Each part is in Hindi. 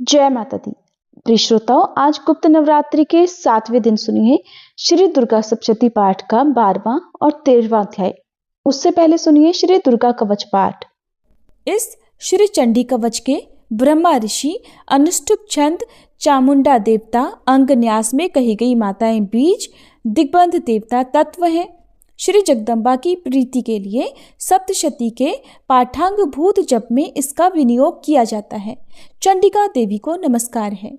जय माता दी। प्रिय श्रोताओं, आज गुप्त नवरात्रि के 7वें दिन सुनिए श्री दुर्गा सप्तशती पाठ का 12वां और 13वां अध्याय। उससे पहले सुनिए श्री दुर्गा कवच पाठ। इस श्री चंडी कवच के ब्रह्मा ऋषि अनुष्टुप छंद चामुंडा देवता अंग न्यास में कही गई माताएं बीज दिग्बंध देवता तत्व हैं। श्री जगदम्बा की प्रीति के लिए सप्तशती के पाठांग भूत जप में इसका विनियोग किया जाता है। चंडिका देवी को नमस्कार है।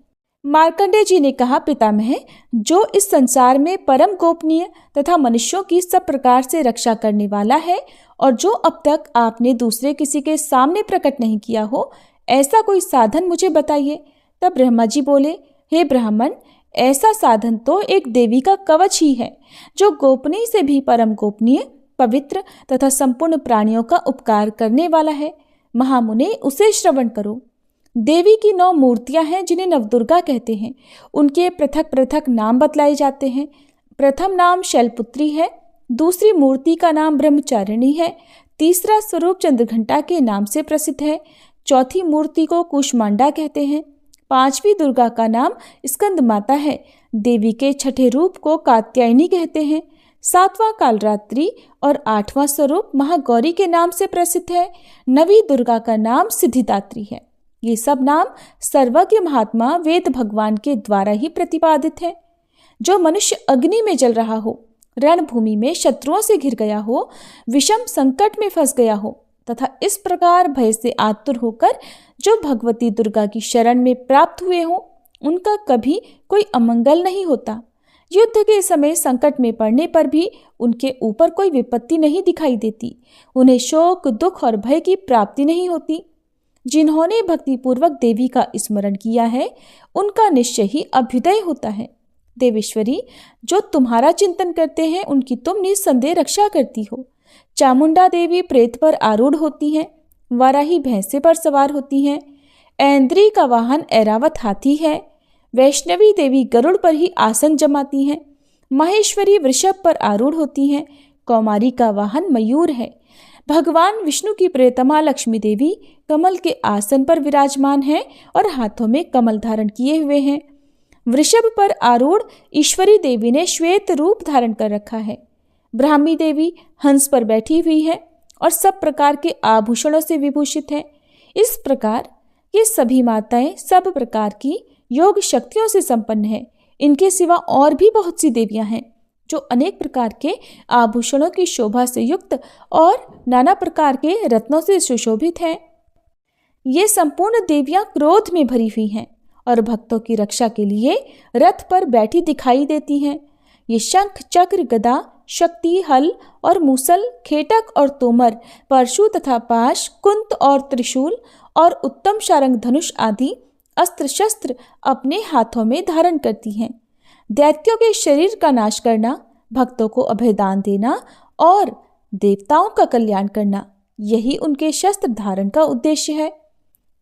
मार्कंडेय जी ने कहा, पितामह, जो इस संसार में परम गोपनीय तथा मनुष्यों की सब प्रकार से रक्षा करने वाला है और जो अब तक आपने दूसरे किसी के सामने प्रकट नहीं किया हो, ऐसा कोई साधन मुझे बताइए। तब ब्रह्मा जी बोले, हे ब्राह्मण, ऐसा साधन तो एक देवी का कवच ही है, जो गोपनीय से भी परम गोपनीय, पवित्र तथा संपूर्ण प्राणियों का उपकार करने वाला है। महामुने, उसे श्रवण करो। देवी की 9 मूर्तियां हैं जिन्हें नवदुर्गा कहते हैं। उनके पृथक पृथक नाम बतलाए जाते हैं। प्रथम नाम शैलपुत्री है, दूसरी मूर्ति का नाम ब्रह्मचारिणी है, तीसरा स्वरूप चंद्रघंटा के नाम से प्रसिद्ध है, चौथी मूर्ति को कुष्मांडा कहते हैं, 5वीं दुर्गा का नाम स्कंद माता है, देवी के छठे रूप को कात्यायनी कहते हैं, 7वां कालरात्रि और 8वां स्वरूप महागौरी के नाम से प्रसिद्ध है, 9वीं दुर्गा का नाम सिद्धिदात्री है। ये सब नाम सर्वज्ञ महात्मा वेद भगवान के द्वारा ही प्रतिपादित है। जो मनुष्य अग्नि में जल रहा हो, रणभूमि में शत्रुओं से घिर गया हो, विषम संकट में फंस गया हो तथा इस प्रकार भय से आतुर होकर जो भगवती दुर्गा की शरण में प्राप्त हुए हों, उनका कभी कोई अमंगल नहीं होता। युद्ध के समय संकट में पड़ने पर भी उनके ऊपर कोई विपत्ति नहीं दिखाई देती। उन्हें शोक, दुख और भय की प्राप्ति नहीं होती। जिन्होंने भक्तिपूर्वक देवी का स्मरण किया है, उनका निश्चय ही अभ्युदय होता है। देवेश्वरी, जो तुम्हारा चिंतन करते हैं, उनकी तुम निस्संदेह रक्षा करती हो। चामुंडा देवी प्रेत पर आरूढ़ होती हैं, वाराही भैंसे पर सवार होती हैं, ऐन्द्री का वाहन ऐरावत हाथी है, वैष्णवी देवी गरुड़ पर ही आसन जमाती हैं, महेश्वरी वृषभ पर आरूढ़ होती हैं, कौमारी का वाहन मयूर है। भगवान विष्णु की प्रियतमा लक्ष्मी देवी कमल के आसन पर विराजमान है और हाथों में कमल धारण किए हुए हैं। वृषभ पर आरूढ़ ईश्वरी देवी ने श्वेत रूप धारण कर रखा है। ब्राह्मी देवी हंस पर बैठी हुई है और सब प्रकार के आभूषणों से विभूषित है। इस प्रकार ये सभी माताएं सब प्रकार की योग शक्तियों से संपन्न है। इनके सिवा और भी बहुत सी देवियां हैं जो अनेक प्रकार के आभूषणों की शोभा से युक्त और नाना प्रकार के रत्नों से सुशोभित हैं। ये संपूर्ण देवियां क्रोध में भरी हुई हैं और भक्तों की रक्षा के लिए रथ पर बैठी दिखाई देती हैं। ये शंख, चक्र, गदा, शक्ति, हल और मूसल, खेटक और तोमर, परशु तथा पाश, कुंत और त्रिशूल और उत्तम शारंग धनुष आदि अस्त्र शस्त्र अपने हाथों में धारण करती हैं। दैत्यों के शरीर का नाश करना, भक्तों को अभयदान देना और देवताओं का कल्याण करना, यही उनके शस्त्र धारण का उद्देश्य है।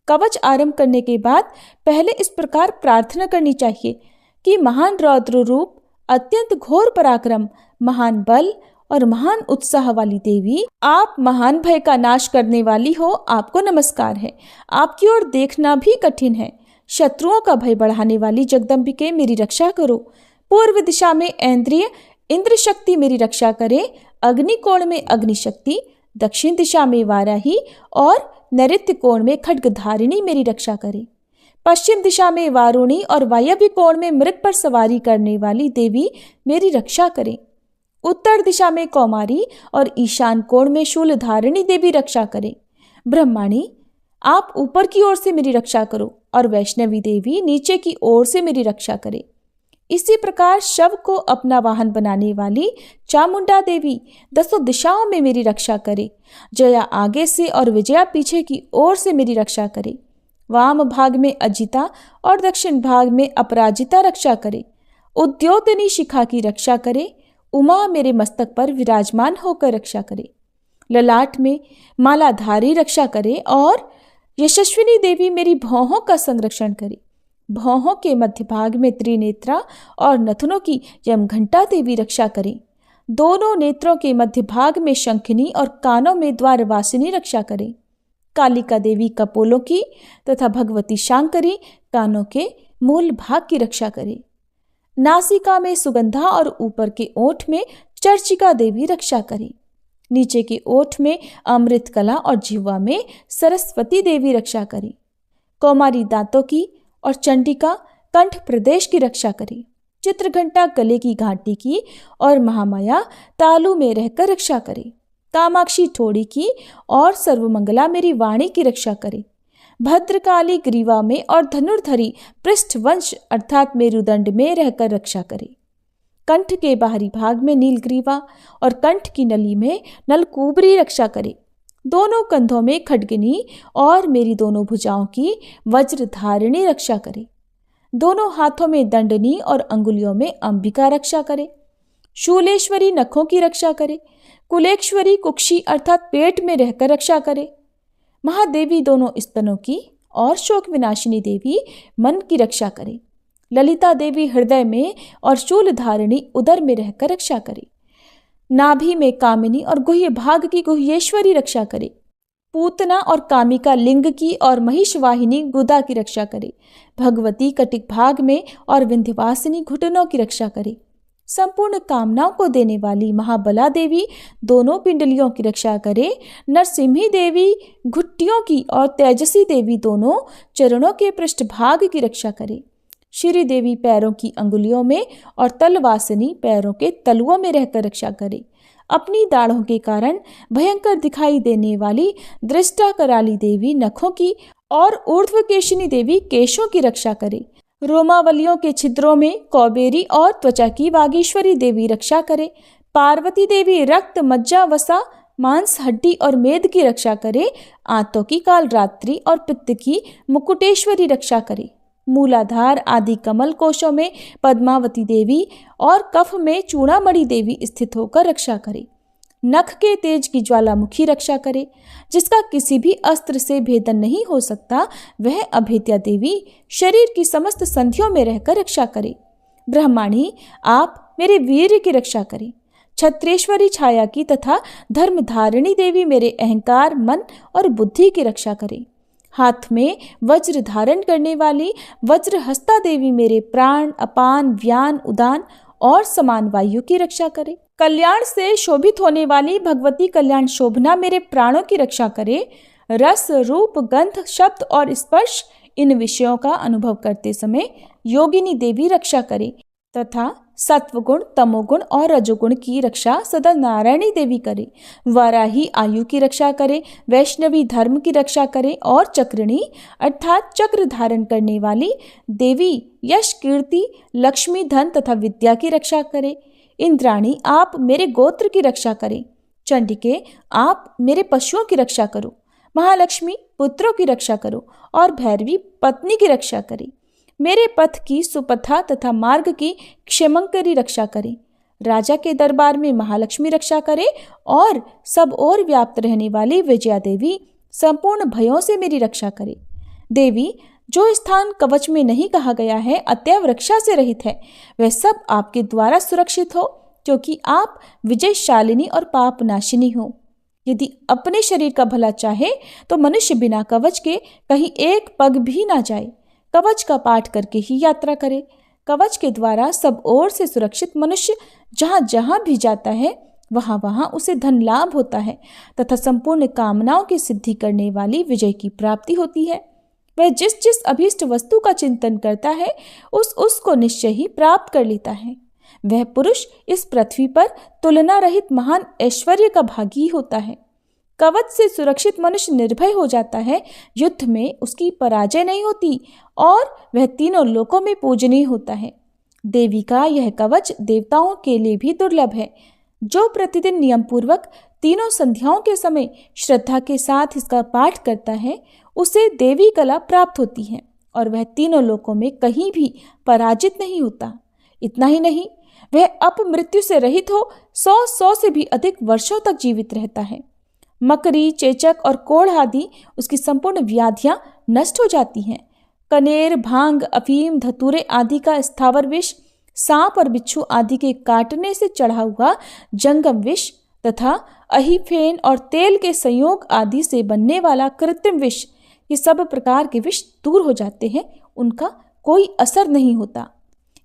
कवच आरंभ करने के बाद पहले इस प्रकार प्रार्थना करनी चाहिए कि महान रौद्र रूप, अत्यंत घोर पराक्रम, महान बल और महान उत्साह वाली देवी, आप महान भय का नाश करने वाली हो, आपको नमस्कार है। आपकी ओर देखना भी कठिन है। शत्रुओं का भय बढ़ाने वाली जगदम्बिके, मेरी रक्षा करो। पूर्व दिशा में ऐन्द्रिय इंद्र शक्ति मेरी रक्षा करे। अग्निकोण में अग्निशक्ति, दक्षिण दिशा में वाराही और नैऋत्य कोण में खड्गधारिणी मेरी रक्षा करे। पश्चिम दिशा में वारुणी और वायव्य कोण में मृग पर सवारी करने वाली देवी मेरी रक्षा करें। उत्तर दिशा में कौमारी और ईशान कोण में शूलधारिणी देवी रक्षा करें। ब्रह्माणी, आप ऊपर की ओर से मेरी रक्षा करो और वैष्णवी देवी नीचे की ओर से मेरी रक्षा करे। इसी प्रकार शव को अपना वाहन बनाने वाली चामुंडा देवी 10 दिशाओं में मेरी रक्षा करे। जया आगे से और विजया पीछे की ओर से मेरी रक्षा करे। वाम भाग में अजिता और दक्षिण भाग में अपराजिता रक्षा करे। उद्योतनी शिखा की रक्षा करे। उमा मेरे मस्तक पर विराजमान होकर रक्षा करे। ललाट में मालाधारी रक्षा करे और यशस्विनी देवी मेरी भौहों का संरक्षण करे। भौहों के मध्य भाग में त्रिनेत्रा और नथुनों की यमघंटा देवी रक्षा करें। दोनों नेत्रों के मध्य भाग में शंखिनी और कानों में द्वारवासिनी रक्षा करें। कालिका देवी कपोलों की तथा भगवती शांकरी कानों के मूल भाग की रक्षा करे। नासिका में सुगंधा और ऊपर के ओठ में चर्चिका देवी रक्षा करे। नीचे के ओठ में अमृत कला और जिह्वा में सरस्वती देवी रक्षा करे। कौमारी दांतों की और चंडिका कंठ प्रदेश की रक्षा करे। चित्रघंटा गले की घाटी की और महामाया तालु में रहकर रक्षा करे। कामाक्षी ठोड़ी की और सर्वमंगला मेरी वाणी की रक्षा करे। भद्रकाली ग्रीवा में और धनुर्धरी पृष्ठवंश अर्थात मेरुदंड में रहकर रक्षा करे। कंठ के बाहरी भाग में नीलग्रीवा और कंठ की नली में नलकूबरी रक्षा करे। दोनों कंधों में खड्गनी और मेरी दोनों भुजाओं की वज्रधारिणी रक्षा करे। दोनों हाथों में दंडनी और अंगुलियों में अंबिका रक्षा करे। शूलेश्वरी नखों की रक्षा करे। कुलेश्वरी कुक्षी अर्थात पेट में रहकर रक्षा करे। महादेवी दोनों स्तनों की और शोक विनाशिनी देवी मन की रक्षा करे। ललिता देवी हृदय में और शूलधारिणी उदर में रहकर रक्षा करे। नाभि में कामिनी और गुह्य भाग की गुह्येश्वरी रक्षा करे। पूतना और कामिका लिंग की और महिषवाहिनी गुदा की रक्षा करे। भगवती कटिक भाग में और विंध्यवासिनी घुटनों की रक्षा करे। संपूर्ण कामनाओं को देने वाली महाबला देवी दोनों पिंडलियों की रक्षा करे। नरसिम्ही देवी घुट्टियों की और तेजसी देवी दोनों चरणों के पृष्ठभाग की रक्षा करे। श्री देवी पैरों की अंगुलियों में और तलवासिनी पैरों के तलुओं में रहकर रक्षा करे। अपनी दाढ़ों के कारण भयंकर दिखाई देने वाली दृष्टा कराली देवी नखों की और ऊर्ध्वकेशिनी देवी केशों की रक्षा करे। रोमावलियों के छिद्रों में कौबेरी और त्वचा की वागीश्वरी देवी रक्षा करे। पार्वती देवी रक्त मज्जा वसा मांस हड्डी और मेद की रक्षा करे। आंतों की कालरात्रि और पित्त की मुकुटेश्वरी रक्षा करे। मूलाधार आदि कमल कोशों में पद्मावती देवी और कफ में चूड़ामणि देवी स्थित होकर रक्षा करे। नख के तेज की ज्वालामुखी रक्षा करे। जिसका किसी भी अस्त्र से भेदन नहीं हो सकता वह अभेद्या देवी शरीर की समस्त संधियों में रहकर रक्षा करे। ब्रह्माणी आप मेरे वीर्य की रक्षा करें। छत्रेश्वरी छाया की तथा धर्मधारिणी देवी मेरे अहंकार मन और बुद्धि की रक्षा करे। हाथ में वज्र धारण करने वाली वज्रहस्ता देवी मेरे प्राण अपान व्यान उदान और समान वायु की रक्षा करे। कल्याण से शोभित होने वाली भगवती कल्याण शोभना मेरे प्राणों की रक्षा करे। रस रूप गंध शब्द और स्पर्श इन विषयों का अनुभव करते समय योगिनी देवी रक्षा करे तथा सत्वगुण तमोगुण और रजोगुण की रक्षा सदा नारायणी देवी करे। वाराही आयु की रक्षा करे। वैष्णवी धर्म की रक्षा करे और चक्रिणी अर्थात चक्र धारण करने वाली देवी यश कीर्ति लक्ष्मी धन तथा विद्या की रक्षा करे। इंद्राणी आप मेरे गोत्र की रक्षा करें। चंडिके आप मेरे पशुओं की रक्षा करो। महालक्ष्मी पुत्रों की रक्षा करो और भैरवी पत्नी की रक्षा करे। मेरे पथ की सुपथा तथा मार्ग की क्षेमंकरी रक्षा करे। राजा के दरबार में महालक्ष्मी रक्षा करे और सब ओर व्याप्त रहने वाली विजया देवी संपूर्ण भयों से मेरी रक्षा करे। देवी जो स्थान कवच में नहीं कहा गया है अतएव रक्षा से रहित है वह सब आपके द्वारा सुरक्षित हो क्योंकि आप विजयशालिनी और पापनाशिनी हो। यदि अपने शरीर का भला चाहे तो मनुष्य बिना कवच के कहीं एक पग भी ना जाए। कवच का पाठ करके ही यात्रा करे। कवच के द्वारा सब ओर से सुरक्षित मनुष्य जहाँ जहाँ भी जाता है वहाँ वहाँ उसे धन लाभ होता है तथा संपूर्ण कामनाओं की सिद्धि करने वाली विजय की प्राप्ति होती है। वह जिस जिस अभीष्ट वस्तु का चिंतन करता है उसको निश्चय ही प्राप्त कर लेता है। वह पुरुष इस पृथ्वी पर तुलना रहित महान ऐश्वर्य का भागी होता है। कवच से सुरक्षित मनुष्य निर्भय हो जाता है। युद्ध में उसकी पराजय नहीं होती और वह तीनों लोकों में पूजनीय होता है। देवी का यह कवच देवताओं के लिए भी दुर्लभ है। जो प्रतिदिन नियम पूर्वक तीनों संध्याओं के समय श्रद्धा के साथ इसका पाठ करता है उसे देवी कला प्राप्त होती है और वह तीनों लोकों में कहीं भी पराजित नहीं होता। इतना ही नहीं वह अपमृत्यु से रहित हो 100 से भी अधिक वर्षों तक जीवित रहता है। मकरी चेचक और कोढ़ आदि उसकी संपूर्ण व्याधियां नष्ट हो जाती हैं। कनेर भांग अफीम धतूरे आदि का स्थावर विष सांप और बिच्छू आदि के काटने से चढ़ा हुआ जंगम विष तथा अहिफेन और तेल के संयोग आदि से बनने वाला कृत्रिम विष, ये सब प्रकार के विष दूर हो जाते हैं, उनका कोई असर नहीं होता।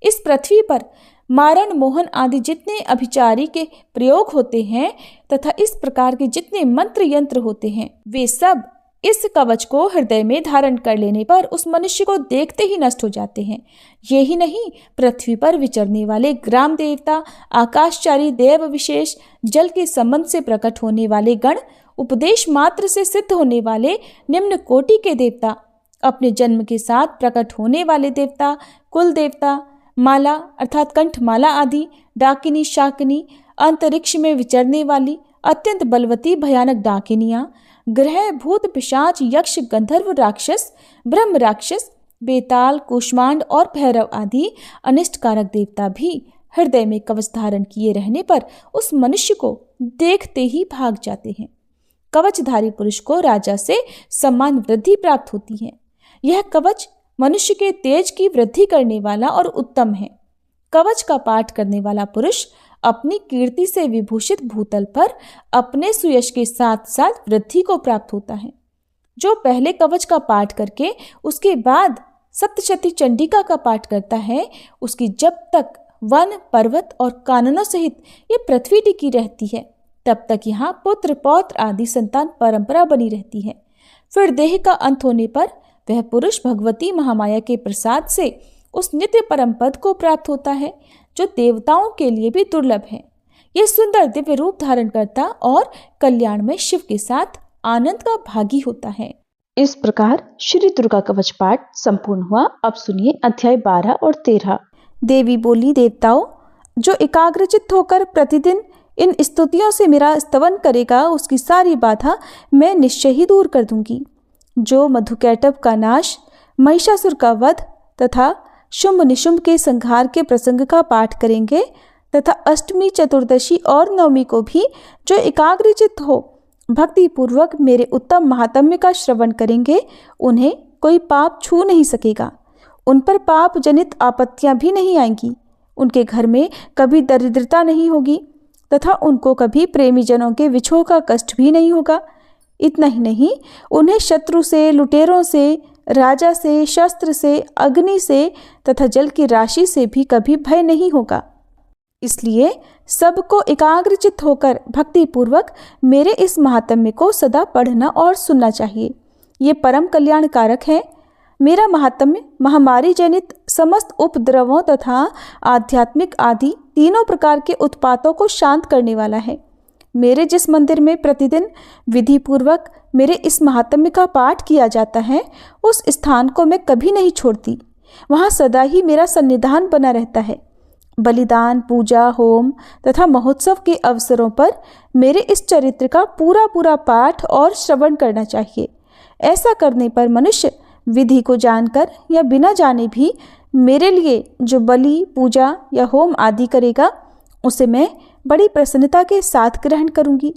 इस पृथ्वी पर मारण मोहन आदि जितने अभिचारी के प्रयोग होते हैं तथा इस प्रकार के जितने मंत्र यंत्र होते हैं, वे सब इस कवच को हृदय में धारण कर लेने पर उस मनुष्य को देखते ही नष्ट हो जाते हैं। यही नहीं, पृथ्वी पर विचरने वाले ग्राम देवता, आकाशचारी देव विशेष, जल के संबंध से प्रकट होने वाले गण, उपदेश मात्र से सिद्ध होने वाले निम्न कोटि के देवता, अपने जन्म के साथ प्रकट होने वाले देवता, कुल देवता, माला अर्थात कंठमाला आदि, डाकिनी शाकिनी, अंतरिक्ष में विचरने वाली अत्यंत बलवती भयानक डाकिनियां, ग्रह भूत पिशाच यक्ष गंधर्व राक्षस, ब्रह्म राक्षस, बेताल कुष्मांड और भैरव आदि अनिष्टकारक देवता भी हृदय में कवच धारण किए रहने पर उस मनुष्य को देखते ही भाग जाते हैं। कवचधारी पुरुष को राजा से सम्मान वृद्धि प्राप्त होती है। यह कवच मनुष्य के तेज की वृद्धि करने वाला और उत्तम है। कवच का पाठ करने वाला पुरुष अपनी कीर्ति से विभूषित भूतल पर अपने सुयश के साथ साथ वृद्धि को प्राप्त होता है। जो पहले कवच का पाठ करके उसके बाद सप्तशती चंडिका का पाठ करता है, उसकी जब तक वन पर्वत और काननों सहित ये पृथ्वी टिकी रहती है, तब तक यहाँ पुत्र पौत्र आदि संतान परंपरा बनी रहती है। फिर देह का अंत होने पर वह पुरुष भगवती महामाया के प्रसाद से उस नित्य परम पद को प्राप्त होता है, जो देवताओं के लिए भी दुर्लभ है। यह सुंदर दिव्य रूप धारण करता और कल्याण में शिव के साथ आनंद का भागी होता है। इस प्रकार श्री दुर्गा कवच पाठ संपूर्ण हुआ। अब सुनिए अध्याय 12 और 13। देवी बोली, देवताओं, जो एकाग्रचित्त होकर प्रतिदिन इन स्तुतियों से मेरा स्तवन करेगा, उसकी सारी बाधा मैं निश्चय ही दूर कर दूंगी। जो मधुकैटभ का नाश, महिषासुर का वध तथा शुंभ निशुंभ के संहार के प्रसंग का पाठ करेंगे तथा अष्टमी, चतुर्दशी और नवमी को भी जो एकाग्रचित्त हो भक्ति पूर्वक मेरे उत्तम महात्म्य का श्रवण करेंगे, उन्हें कोई पाप छू नहीं सकेगा। उन पर पाप जनित आपत्तियां भी नहीं आएंगी। उनके घर में कभी दरिद्रता नहीं होगी तथा उनको कभी प्रेमी जनों के विछोह का कष्ट भी नहीं होगा। इतना ही नहीं, उन्हें शत्रु से, लुटेरों से, राजा से, शस्त्र से, अग्नि से तथा जल की राशि से भी कभी भय नहीं होगा। इसलिए सबको एकाग्रचित्त होकर भक्ति पूर्वक मेरे इस महात्म्य को सदा पढ़ना और सुनना चाहिए। ये परम कल्याणकारक है। मेरा महात्म्य महामारी जनित समस्त उपद्रवों तथा आध्यात्मिक आदि तीनों प्रकार के उत्पातों को शांत करने वाला है। मेरे जिस मंदिर में प्रतिदिन विधि पूर्वक मेरे इस महात्म्य का पाठ किया जाता है, उस स्थान को मैं कभी नहीं छोड़ती। वहाँ सदा ही मेरा सन्निधान बना रहता है। बलिदान, पूजा, होम तथा महोत्सव के अवसरों पर मेरे इस चरित्र का पूरा पूरा पाठ और श्रवण करना चाहिए। ऐसा करने पर मनुष्य विधि को जानकर या बिना जाने भी मेरे लिए जो बलि, पूजा या होम आदि करेगा, उसे मैं बड़ी प्रसन्नता के साथ ग्रहण करूंगी।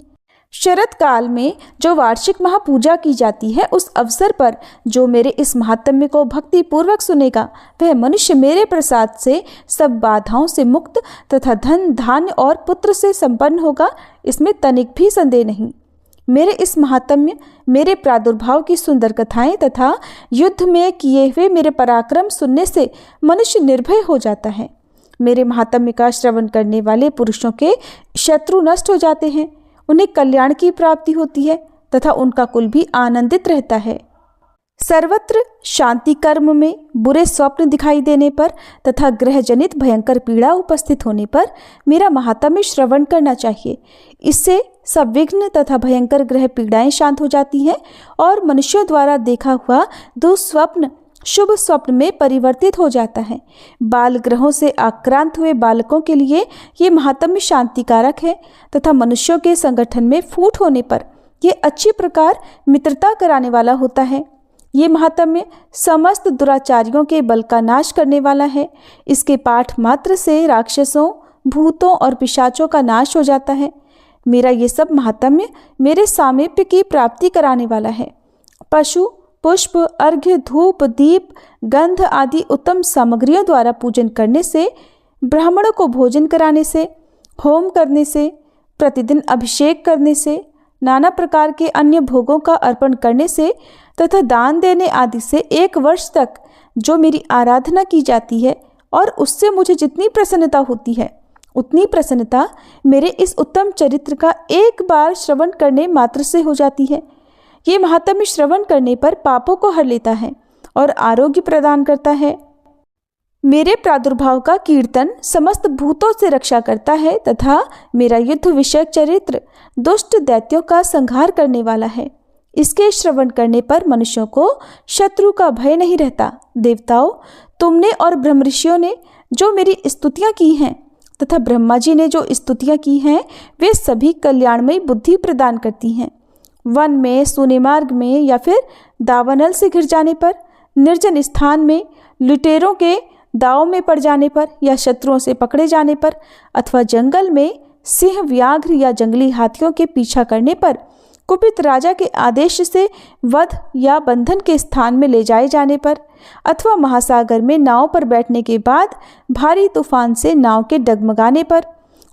शरद काल में जो वार्षिक महापूजा की जाती है, उस अवसर पर जो मेरे इस महात्म्य को भक्ति पूर्वक सुनेगा, वह मनुष्य मेरे प्रसाद से सब बाधाओं से मुक्त तथा धन, धान्य और पुत्र से संपन्न होगा। इसमें तनिक भी संदेह नहीं। मेरे इस महात्म्य, मेरे प्रादुर्भाव की सुंदर कथाएं तथा युद्ध में किए हुए मेरे पराक्रम सुनने से मनुष्य निर्भय हो जाता है। मेरे महात्म्य का श्रवण करने वाले पुरुषों के शत्रु नष्ट हो जाते हैं, उन्हें कल्याण की प्राप्ति होती है तथा उनका कुल भी आनंदित रहता है। सर्वत्र शांति कर्म में बुरे स्वप्न दिखाई देने पर तथा ग्रह जनित भयंकर पीड़ा उपस्थित होने पर मेरा महात्म्य श्रवण करना चाहिए। इससे सब विघ्न तथा भयंकर ग्रह पीड़ाएं शांत हो जाती हैं और मनुष्यों द्वारा देखा हुआ दुस्वप्न शुभ स्वप्न में परिवर्तित हो जाता है। बाल ग्रहों से आक्रांत हुए बालकों के लिए ये महात्म्य शांतिकारक है तथा मनुष्यों के संगठन में फूट होने पर यह अच्छी प्रकार मित्रता कराने वाला होता है। ये महात्म्य समस्त दुराचारियों के बल का नाश करने वाला है। इसके पाठ मात्र से राक्षसों, भूतों और पिशाचों का नाश हो जाता है। मेरा ये सब महात्म्य मेरे सामीप्य की प्राप्ति कराने वाला है। पशु, पुष्प, अर्घ्य, धूप, दीप, गंध आदि उत्तम सामग्रियों द्वारा पूजन करने से, ब्राह्मणों को भोजन कराने से, होम करने से, प्रतिदिन अभिषेक करने से, नाना प्रकार के अन्य भोगों का अर्पण करने से तथा दान देने आदि से 1 वर्ष तक जो मेरी आराधना की जाती है और उससे मुझे जितनी प्रसन्नता होती है, उतनी प्रसन्नता मेरे इस उत्तम चरित्र का एक बार श्रवण करने मात्र से हो जाती है। ये महात्म्य श्रवण करने पर पापों को हर लेता है और आरोग्य प्रदान करता है। मेरे प्रादुर्भाव का कीर्तन समस्त भूतों से रक्षा करता है तथा मेरा युद्ध विषयक चरित्र दुष्ट दैत्यों का संहार करने वाला है। इसके श्रवण करने पर मनुष्यों को शत्रु का भय नहीं रहता। देवताओं, तुमने और ब्रह्म ऋषियों ने जो मेरी स्तुतियां की हैं तथा ब्रह्मा जी ने जो स्तुतियां की हैं, वे सभी कल्याणमयी बुद्धि प्रदान करती हैं। वन में, सूने मार्ग में या फिर दावानल से घिर जाने पर, निर्जन स्थान में, लुटेरों के दाव में पड़ जाने पर या शत्रुओं से पकड़े जाने पर, अथवा जंगल में सिंह, व्याघ्र या जंगली हाथियों के पीछा करने पर, कुपित राजा के आदेश से वध या बंधन के स्थान में ले जाए जाने पर, अथवा महासागर में नाव पर बैठने के बाद भारी तूफान से नाव के डगमगाने पर,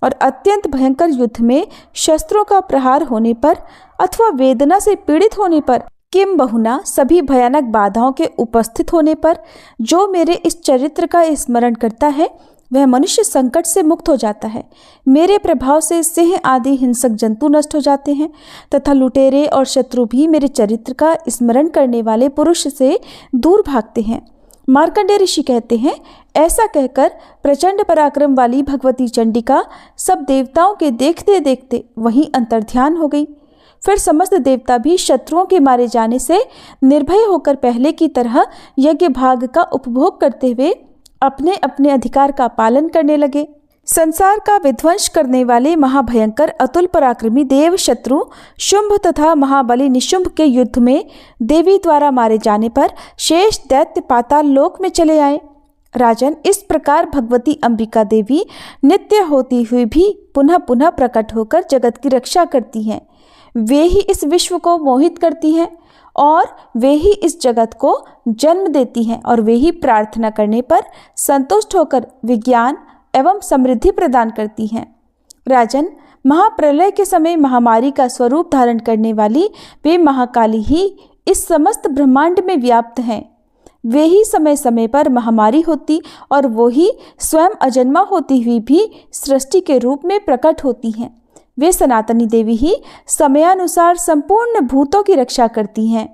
और अत्यंत भयंकर युद्ध में शस्त्रों का प्रहार होने पर, अथवा वेदना से पीड़ित होने पर, किम बहुना सभी भयानक बाधाओं के उपस्थित होने पर जो मेरे इस चरित्र का स्मरण करता है, वह मनुष्य संकट से मुक्त हो जाता है। मेरे प्रभाव से सिंह आदि हिंसक जंतु नष्ट हो जाते हैं तथा लुटेरे और शत्रु भी मेरे चरित्र का स्मरण करने वाले पुरुष से दूर भागते हैं। मार्कंडेय ऋषि कहते हैं, ऐसा कहकर प्रचंड पराक्रम वाली भगवती चंडिका सब देवताओं के देखते देखते वहीं अंतर्ध्यान हो गई। फिर समस्त देवता भी शत्रुओं के मारे जाने से निर्भय होकर पहले की तरह यज्ञ भाग का उपभोग करते हुए अपने अपने अधिकार का पालन करने लगे। संसार का विध्वंस करने वाले महाभयंकर अतुल पराक्रमी देव शत्रु शुंभ तथा महाबली निशुंभ के युद्ध में देवी द्वारा मारे जाने पर शेष दैत्य पाताल लोक में चले आए। राजन, इस प्रकार भगवती अंबिका देवी नित्य होती हुई भी पुनः पुनः प्रकट होकर जगत की रक्षा करती हैं। वे ही इस विश्व को मोहित करती हैं और वे ही इस जगत को जन्म देती हैं और वे ही प्रार्थना करने पर संतुष्ट होकर विज्ञान एवं समृद्धि प्रदान करती हैं। राजन, महाप्रलय के समय महामारी का स्वरूप धारण करने वाली वे महाकाली ही इस समस्त ब्रह्मांड में व्याप्त हैं। वे ही समय समय पर महामारी होती और वो ही स्वयं अजन्मा होती हुई भी सृष्टि के रूप में प्रकट होती हैं। वे सनातनी देवी ही समयानुसार संपूर्ण भूतों की रक्षा करती हैं।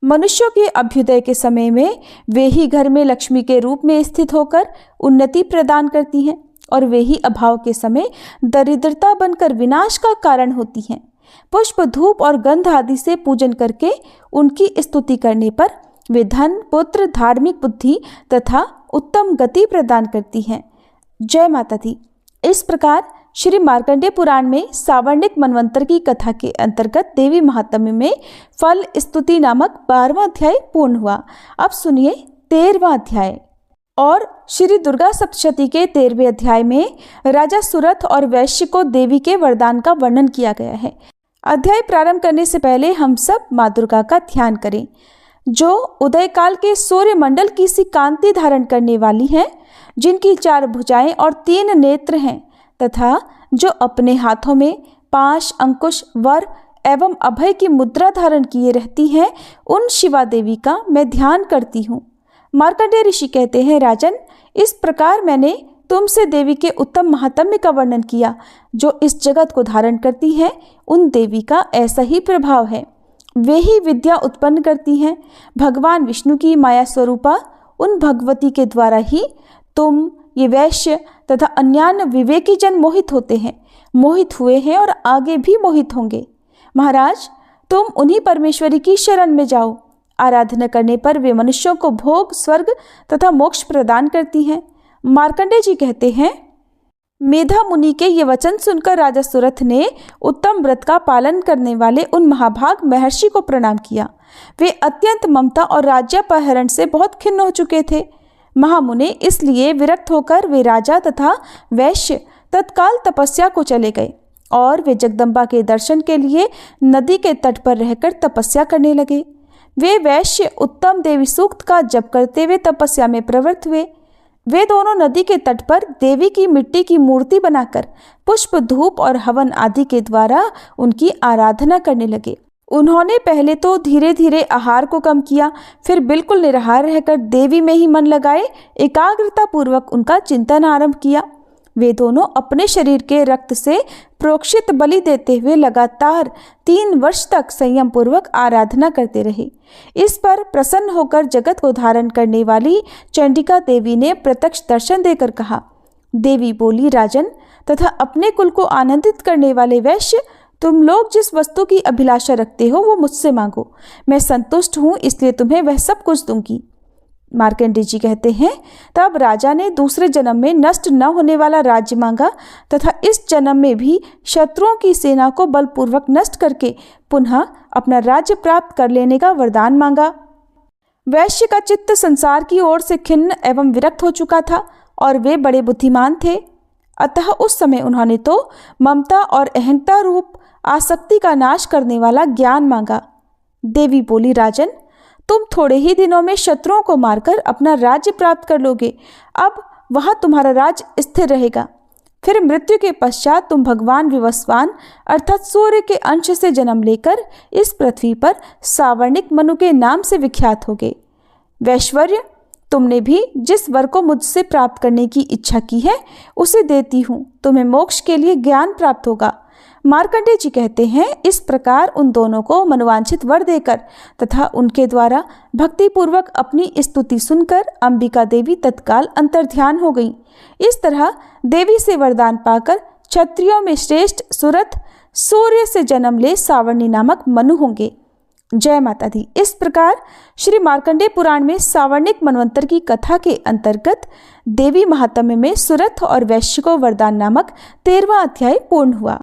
मनुष्यों के अभ्युदय के समय में वे ही घर में लक्ष्मी के रूप में स्थित होकर उन्नति प्रदान करती हैं और वे ही अभाव के समय दरिद्रता बनकर विनाश का कारण होती हैं। पुष्प, धूप और गंध आदि से पूजन करके उनकी स्तुति करने पर वे धन, पुत्र, धार्मिक बुद्धि तथा उत्तम गति प्रदान करती हैं। जय माता दी। इस प्रकार श्री मार्कंडेय पुराण में सावर्णिक मनवंतर की कथा के अंतर्गत देवी महात्म्य में फल स्तुति नामक 12वां अध्याय पूर्ण हुआ। अब सुनिए 13वां अध्याय। और श्री दुर्गा सप्तशती के 13वें अध्याय में राजा सुरथ और वैश्य को देवी के वरदान का वर्णन किया गया है। अध्याय प्रारंभ करने से पहले हम सब माँ दुर्गा का ध्यान करें, जो उदय काल के सूर्य मंडल की सी कांति धारण करने वाली हैं, जिनकी 4 भुजाएं और 3 नेत्र हैं तथा जो अपने हाथों में पाश, अंकुश, वर एवं अभय की मुद्रा धारण किए रहती हैं, उन शिवा देवी का मैं ध्यान करती हूँ। मार्कंडेय ऋषि कहते हैं, राजन, इस प्रकार मैंने तुमसे देवी के उत्तम महात्म्य का वर्णन किया। जो इस जगत को धारण करती हैं, उन देवी का ऐसा ही प्रभाव है। वे ही विद्या उत्पन्न करती हैं। भगवान विष्णु की माया स्वरूपा उन भगवती के द्वारा ही तुम, ये वैश्य तथा अन्यान्य विवेकी जन मोहित होते हैं, मोहित हुए हैं और आगे भी मोहित होंगे। महाराज, तुम उन्हीं परमेश्वरी की शरण में जाओ। आराधना करने पर वे मनुष्यों को भोग, स्वर्ग तथा मोक्ष प्रदान करती हैं। मार्कंडेय जी कहते हैं, मेधा मुनि के ये वचन सुनकर राजा सुरथ ने उत्तम व्रत का पालन करने वाले उन महाभाग महर्षि को प्रणाम किया। वे अत्यंत ममता और राज्यापहरण से बहुत खिन्न हो चुके थे। महामुने इसलिए विरक्त होकर वे राजा तथा वैश्य तत्काल तपस्या को चले गए और वे जगदम्बा के दर्शन के लिए नदी के तट पर रहकर तपस्या करने लगे। वे वैश्य उत्तम देवी सूक्त का जप करते हुए तपस्या में प्रवृत्त हुए। वे दोनों नदी के तट पर देवी की मिट्टी की मूर्ति बनाकर पुष्प, धूप और हवन आदि के द्वारा उनकी आराधना करने लगे। उन्होंने पहले तो धीरे धीरे आहार को कम किया, फिर बिल्कुल निराहार रहकर देवी में ही मन लगाए एकाग्रता पूर्वक उनका चिंतन आरंभ किया। वे दोनों अपने शरीर के रक्त से प्रोक्षित बलि देते हुए लगातार 3 वर्ष तक संयम पूर्वक आराधना करते रहे। इस पर प्रसन्न होकर जगत को धारण करने वाली चंडिका देवी ने प्रत्यक्ष दर्शन देकर कहा। देवी बोली, राजन तथा अपने कुल को आनंदित करने वाले वैश्य, तुम लोग जिस वस्तु की अभिलाषा रखते हो वो मुझसे मांगो, मैं संतुष्ट हूँ, इसलिए तुम्हें वह सब कुछ दूंगी। मार्कंडेय जी कहते हैं, तब राजा ने दूसरे जन्म में नष्ट न होने वाला राज्य मांगा तथा इस जन्म में भी शत्रुओं की सेना को बलपूर्वक नष्ट करके पुनः अपना राज्य प्राप्त कर लेने का वरदान मांगा। वैश्य का चित्त संसार की ओर से खिन्न एवं विरक्त हो चुका था और वे बड़े बुद्धिमान थे, अतः उस समय उन्होंने तो ममता और अहंता रूप आसक्ति का नाश करने वाला ज्ञान मांगा। देवी बोली, राजन तुम थोड़े ही दिनों में शत्रुओं को मारकर अपना राज्य प्राप्त कर लोगे। अब वहां तुम्हारा राज्य स्थिर रहेगा। फिर मृत्यु के पश्चात तुम भगवान विवस्वान अर्थात सूर्य के अंश से जन्म लेकर इस पृथ्वी पर सावर्णिक मनु के नाम से विख्यात होगे। वैश्वर्य, तुमने भी जिस वर को मुझसे प्राप्त करने की इच्छा की है उसे देती हूँ, तुम्हें मोक्ष के लिए ज्ञान प्राप्त होगा। मार्कंडेय जी कहते हैं, इस प्रकार उन दोनों को मनोवांछित वर देकर तथा उनके द्वारा भक्तिपूर्वक अपनी स्तुति सुनकर अंबिका देवी तत्काल अंतर्ध्यान हो गई। इस तरह देवी से वरदान पाकर क्षत्रियों में श्रेष्ठ सुरथ सूर्य से जन्म ले सावर्णी नामक मनु होंगे। जय माता दी। इस प्रकार श्री मार्कंडेय पुराण में सावर्णिक मनवंतर की कथा के अंतर्गत देवी महात्म्य में सुरथ और वैश्य को वरदान नामक 13वां अध्याय पूर्ण हुआ।